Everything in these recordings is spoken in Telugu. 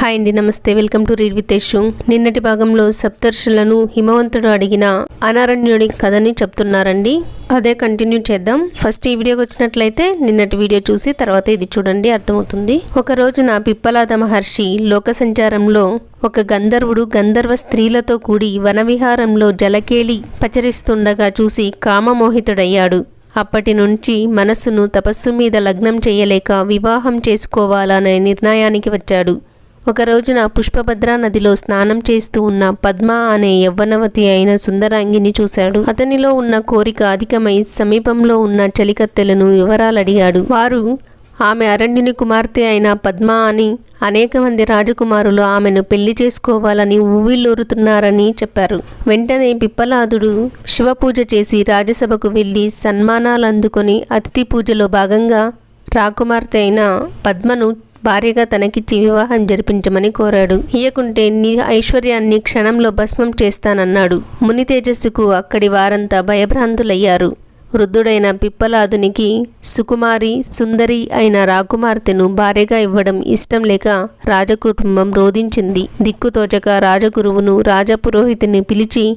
హాయ్ అండి, నమస్తే. Welcome to read with Yashu. నిన్నటి భాగంలో సప్తర్షులను హిమవంతుడు అడిగిన అనారణ్యుడి కథని చెప్తున్నారండి. అదే కంటిన్యూ చేద్దాం. ఫస్ట్ ఈ వీడియోకి వచ్చినట్లయితే నిన్నటి వీడియో చూసి తర్వాత ఇది చూడండి, అర్థమవుతుంది. ఒక రోజున పిప్పలాద మహర్షి లోక సంచారంలో ఒక గంధర్వుడు గంధర్వ స్త్రీలతో కూడి వనవిహారంలో జలకేలి పచరిస్తుండగా చూసి కామమోహితుడయ్యాడు. అప్పటి నుంచి మనస్సును తపస్సు మీద లగ్నం చేయలేక వివాహం చేసుకోవాలనే నిర్ణయానికి వచ్చాడు. ఒక రోజున పుష్పభద్రా నదిలో స్నానం చేస్తూ ఉన్న పద్మ అనే యవ్వనవతి అయిన సుందరాంగిని చూశాడు. అతనిలో ఉన్న కోరిక అధికమై సమీపంలో ఉన్న చలికత్తెలను వివరాలడిగాడు. వారు ఆమె అరణ్యుని కుమార్తె అయిన పద్మ అని, అనేక మంది రాజకుమారులు ఆమెను పెళ్లి చేసుకోవాలని ఊవిల్లూరుతున్నారని చెప్పారు. వెంటనే పిప్పలాదుడు శివపూజ చేసి రాజసభకు వెళ్లి సన్మానాలు అందుకొని అతిథి పూజలో భాగంగా రాకుమార్తె అయిన పద్మను భార్యగా తనకిచ్చి వివాహం జరిపించమని కోరాడు. ఇయ్యకుంటే నీ ఐశ్వర్యాన్ని క్షణంలో భస్మం చేస్తానన్నాడు. ముని తేజస్సుకు అక్కడి వారంతా భయభ్రాంతులయ్యారు. వృద్ధుడైన పిప్పలాదునికి సుకుమారి సుందరి అయిన రాకుమార్తెను భార్యగా ఇవ్వడం ఇష్టం లేక రాజకుటుంబం రోధించింది. దిక్కుతోచక రాజగురువును రాజపురోహితుని పిలిచి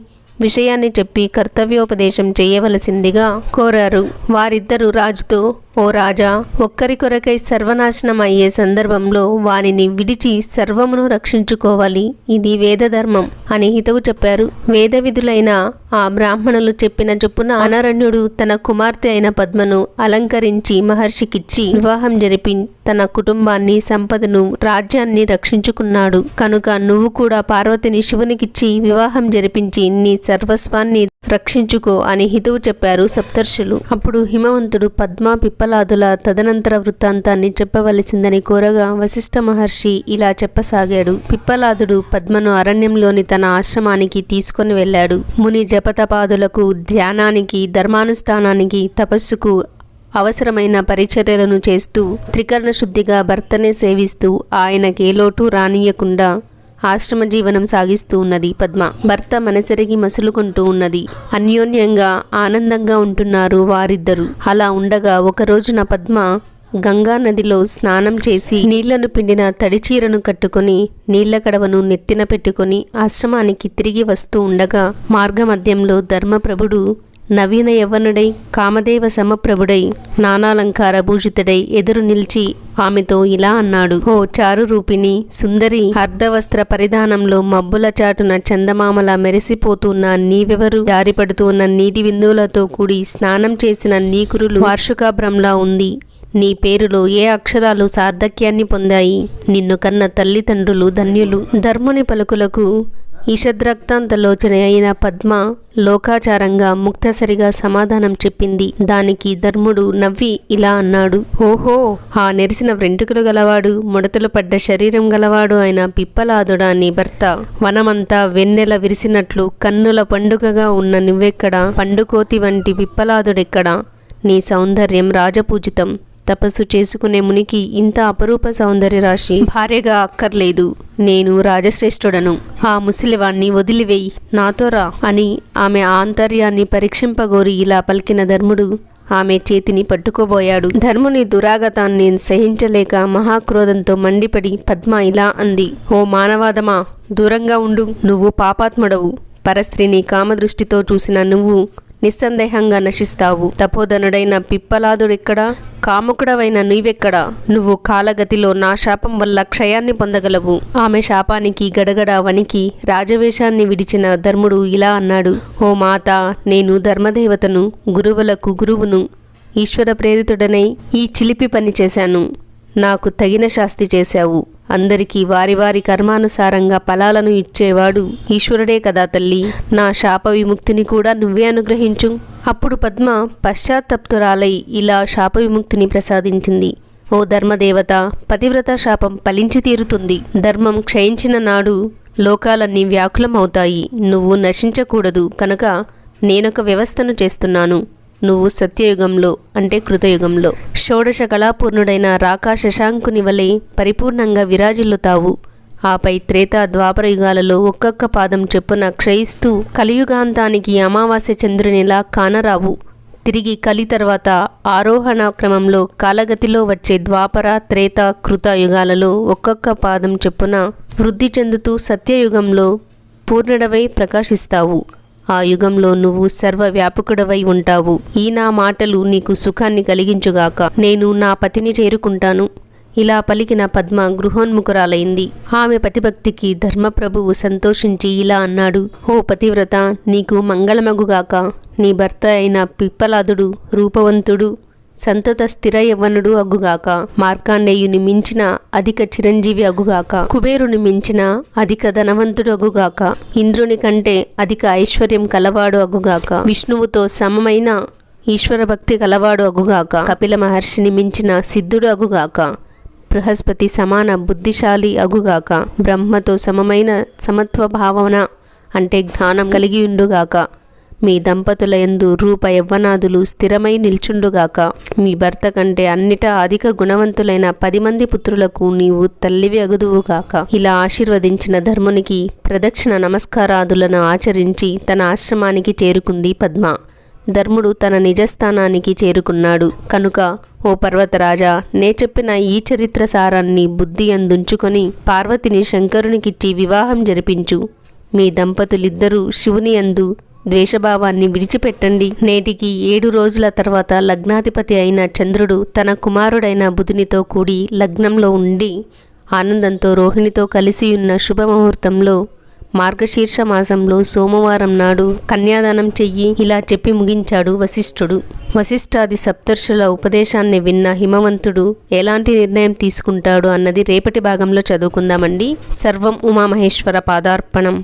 విషయాన్ని చెప్పి కర్తవ్యోపదేశం చేయవలసిందిగా కోరారు. వారిద్దరూ రాజుతో, ఓ రాజా, ఒక్కరి కొరకై సర్వనాశనం అయ్యే సందర్భంలో వానిని విడిచి సర్వమును రక్షించుకోవాలి. ఇది వేదధర్మం అని హితవు చెప్పారు. వేద విధులైన ఆ బ్రాహ్మణులు చెప్పిన చొప్పున అనారణ్యుడు తన కుమార్తె అయిన పద్మను అలంకరించి మహర్షికిచ్చి వివాహం జరిపి తన కుటుంబాన్ని, సంపదను, రాజ్యాన్ని రక్షించుకున్నాడు. కనుక నువ్వు కూడా పార్వతిని శివునికిచ్చి వివాహం జరిపించి నీ సర్వస్వాన్ని రక్షించుకో అని హితవు చెప్పారు సప్తర్షులు. అప్పుడు హిమవంతుడు పద్మ పిప్పలాదుల తదనంతర వృత్తాంతాన్ని చెప్పవలసిందని కోరగా వశిష్ఠ మహర్షి ఇలా చెప్పసాగాడు. పిప్పలాదుడు పద్మను అరణ్యంలోని తన ఆశ్రమానికి తీసుకొని వెళ్ళాడు. ముని జపతపాదులకు, ధ్యానానికి, ధర్మానుష్ఠానానికి, తపస్సుకు అవసరమైన పరిచర్యలను చేస్తూ త్రికరణ శుద్ధిగా భర్తనే సేవిస్తూ ఆయనకే లోటు రానియకుండా ఆశ్రమ జీవనం సాగిస్తూ ఉన్నది పద్మ. భర్త మనసెరిగి మసులుకుంటూ ఉన్నది. అన్యోన్యంగా ఆనందంగా ఉంటున్నారు వారిద్దరూ. అలా ఉండగా ఒక రోజున పద్మ గంగా నదిలో స్నానం చేసి నీళ్లను పిండిన తడిచీరను కట్టుకుని నీళ్ల కడవను నెత్తిన పెట్టుకుని ఆశ్రమానికి తిరిగి వస్తూ ఉండగా మార్గమధ్యంలో ధర్మప్రభుడు నవీన యవ్వనుడై కామదేవ సమప్రభుడై నానాలంకార భూషితుడై ఎదురు నిలిచి ఆమెతో ఇలా అన్నాడు. ఓ చారు రూపిణి సుందరి, అర్ధవస్త్ర పరిధానంలో మబ్బుల చాటున చందమామలా మెరిసిపోతున్న నీవెవరు? జారిపడుతున్న నీటి బిందువులతో కూడి స్నానం చేసిన నీకురులు వార్షికాభ్రంలా ఉంది. నీ పేరులో ఏ అక్షరాలు సార్థక్యాన్ని పొందాయి? నిన్ను కన్న తల్లిదండ్రులు ధన్యులు. ధర్ముని పలుకులకు ఈషద్రక్తాంతలోచన అయిన పద్మ లోకాచారంగా ముక్తసరిగా సమాధానం చెప్పింది. దానికి ధర్ముడు నవ్వి ఇలా అన్నాడు. ఓహో, ఆ నెరిసిన వెంట్రుకలు గలవాడు, ముడతలు పడ్డ శరీరం గలవాడు అయిన పిప్పలాదుడా నీ భర్త? వనమంతా వెన్నెల విరిసినట్లు కన్నుల పండుగగా ఉన్న నువ్వెక్కడా? పండుకోతి వంటి పిప్పలాదుడెక్కడా? నీ సౌందర్యం రాజపూజితం. తపస్సు చేసుకునే మునికి ఇంత అపరూప సౌందర్య రాశి భార్యగా అక్కర్లేదు. నేను రాజశ్రేష్ఠుడను. ఆ ముసలివాణ్ణి వదిలివేయి, నాతో రా అని ఆమె ఆంతర్యాన్ని పరీక్షింపగోరి ఇలా పలికిన ధర్ముడు ఆమె చేతిని పట్టుకోబోయాడు. ధర్ముని దురాగతాన్ని సహించలేక మహాక్రోధంతో మండిపడి పద్మ ఇలా అంది. ఓ మానవాదమా, దూరంగా ఉండు. నువ్వు పాపాత్ముడవు. పరస్త్రీని కామదృష్టితో చూసిన నువ్వు నిస్సందేహంగా నశిస్తావు. తపోధనుడైన పిప్పలాదుడెక్కడా? కాముకుడవైన నీవెక్కడా? నువ్వు కాలగతిలో నా శాపం వల్ల క్షయాన్ని పొందగలవు. ఆమె శాపానికి గడగడ వణికి రాజవేషాన్ని విడిచిన ధర్ముడు ఇలా అన్నాడు. ఓ మాత, నేను ధర్మదేవతను, గురువులకు గురువును. ఈశ్వర ప్రేరితుడనై ఈ చిలిపి పని చేశాను. నాకు తగిన శాస్తి చేశావు. అందరికీ వారి వారి కర్మానుసారంగా ఫలాలను ఇచ్చేవాడు ఈశ్వరుడే కదా తల్లి. నా శాప విముక్తిని కూడా నువ్వే అనుగ్రహించు. అప్పుడు పద్మ పశ్చాత్తప్తురాలై ఇలా శాప విముక్తిని ప్రసాదించింది. ఓ ధర్మదేవత, పతివ్రత శాపం ఫలించి తీరుతుంది. ధర్మం క్షయించిన నాడు లోకాలన్నీ వ్యాకులమవుతాయి. నువ్వు నశించకూడదు కనుక నేనొక వ్యవస్థను చేస్తున్నాను. నువ్వు సత్యయుగంలో అంటే కృతయుగంలో షోడశ కళాపూర్ణుడైన రాకా శశాంకుని వలె పరిపూర్ణంగా విరాజిల్లుతావు. ఆపై త్రేతా ద్వాపర యుగాలలో ఒక్కొక్క పాదం చెప్పున క్షయిస్తూ కలియుగాంతానికి అమావాస్య చంద్రునిలా కానరావు. తిరిగి కలి తర్వాత ఆరోహణ క్రమంలో కాలగతిలో వచ్చే ద్వాపర, త్రేత, కృత యుగాలలో ఒక్కొక్క పాదం చొప్పున వృద్ధి చెందుతూ సత్యయుగంలో పూర్ణుడవై ప్రకాశిస్తావు. ఆ యుగంలో నువ్వు సర్వవ్యాపకుడవై ఉంటావు. ఈ నా మాటలు నీకు సుఖాన్ని కలిగించుగాక. నేను నా పతిని చేరుకుంటాను. ఇలా పలికిన పద్మ గృహోన్ముఖురాలైంది. ఆమె పతిభక్తికి ధర్మప్రభువు సంతోషించి ఇలా అన్నాడు, ఓ పతివ్రత, నీకు మంగళమగుగాక. నీ భర్త అయిన పిప్పలాదుడు రూపవంతుడు, సంతత స్థిర యవ్వనుడు అగుగాక. మార్కాండేయుని మించిన అధిక చిరంజీవి అగుగాక. కుబేరుని మించిన అధిక ధనవంతుడు అగుగాక. ఇంద్రుని కంటే అధిక ఐశ్వర్యం కలవాడు అగుగాక. విష్ణువుతో సమమైన ఈశ్వర భక్తి కలవాడు అగుగాక. కపిల మహర్షిని మించిన సిద్ధుడు అగుగాక. బృహస్పతి సమాన బుద్ధిశాలి అగుగాక. బ్రహ్మతో సమమైన సమత్వ భావన అంటే జ్ఞానం కలిగి ఉండుగాక. మీ దంపతుల యందు రూప యవ్వనాదులు స్థిరమై నిల్చుండుగాక. మీ భర్త కంటే అన్నిటా అధిక గుణవంతులైన 10 మంది పుత్రులకు నీవు తల్లివి అగుదువుగాక. ఇలా ఆశీర్వదించిన ధర్మునికి ప్రదక్షిణ నమస్కారాదులను ఆచరించి తన ఆశ్రమానికి చేరుకుంది పద్మ. ధర్ముడు తన నిజస్థానానికి చేరుకున్నాడు. కనుక ఓ పర్వతరాజా, నే చెప్పిన ఈ చరిత్ర సారాన్ని బుద్ధి అందుంచుకొని పార్వతిని శంకరునికిచ్చి వివాహం జరిపించు. మీ దంపతులిద్దరూ శివుని యందు ద్వేషభావాన్ని విడిచిపెట్టండి. నేటికి 7 రోజుల తర్వాత లగ్నాధిపతి అయిన చంద్రుడు తన కుమారుడైన బుధునితో కూడి లగ్నంలో ఉండి ఆనందంతో రోహిణితో కలిసి ఉన్న శుభముహూర్తంలో మార్గశీర్ష మాసంలో సోమవారం నాడు కన్యాదానం చెయ్యి. ఇలా చెప్పి ముగించాడు వశిష్ఠుడు. వశిష్ఠాది సప్తర్షుల ఉపదేశాన్ని విన్న హిమవంతుడు ఎలాంటి నిర్ణయం తీసుకుంటాడు అన్నది రేపటి భాగంలో చదువుకుందామండి. సర్వం ఉమామహేశ్వర పాదార్పణం.